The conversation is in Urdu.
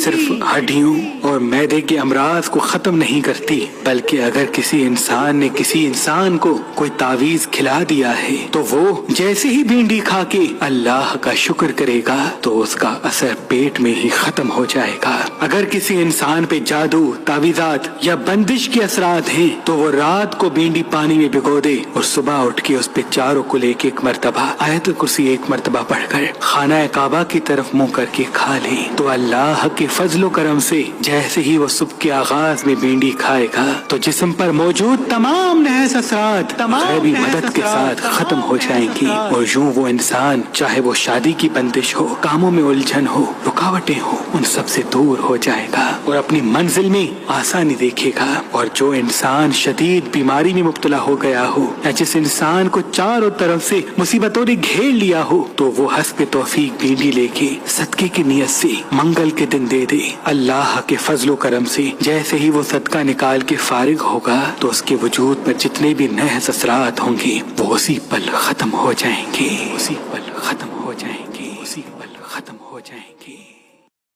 صرف ہڈیوں اور معدے کے امراض کو ختم نہیں کرتی، بلکہ اگر کسی انسان نے کسی انسان کو کوئی تعویذ کھلا دیا ہے تو وہ جیسے ہی بھنڈی کھا کے اللہ کا شکر کرے گا تو اس کا اثر پیٹ میں ہی ختم ہو جائے گا۔ اگر کسی انسان پہ جادو، تعویذات یا بندش کے اثرات ہیں تو وہ رات کو بھنڈی پانی میں بھگو دے اور صبح اٹھ کے اس پہ چاروں کو لے کے ایک مرتبہ آیت الکرسی ایک مرتبہ پڑھ کر خانہ کعبہ کی طرف منہ کر کے کھا لے تو اللہ کے فضل و کرم سے جیسے ہی وہ صبح کے آغاز میں بھنڈی کھائے گا تو جسم پر موجود تمام نحس اثرات غیبی مدد کے ساتھ ختم ہو جائیں گی، اور یوں وہ انسان چاہے وہ شادی کی بندش ہو، کاموں میں الجھن ہو، رکاوٹیں ہو، ان سب سے دور ہو جائے گا اور اپنی منزل میں آسانی دیکھے گا۔ اور جو انسان شدید بیماری میں مبتلا ہو گیا ہو یا جس انسان کو چاروں طرف سے مصیبتوں نے گھیر لیا ہو تو وہ حسب توفیق بھنڈی لے کے صدقے کی نیت سے منگل کے دن دے دے، اللہ کے فضل و کرم سے جیسے ہی وہ صدقہ نکال کے فارغ ہوگا تو اس کے وجود پر جتنے بھی نحس اثرات ہوں گے وہ اسی پل ختم ہو جائیں گے، اسی پل ختم ہو جائیں گے، اسی پل ختم ہو جائیں گے۔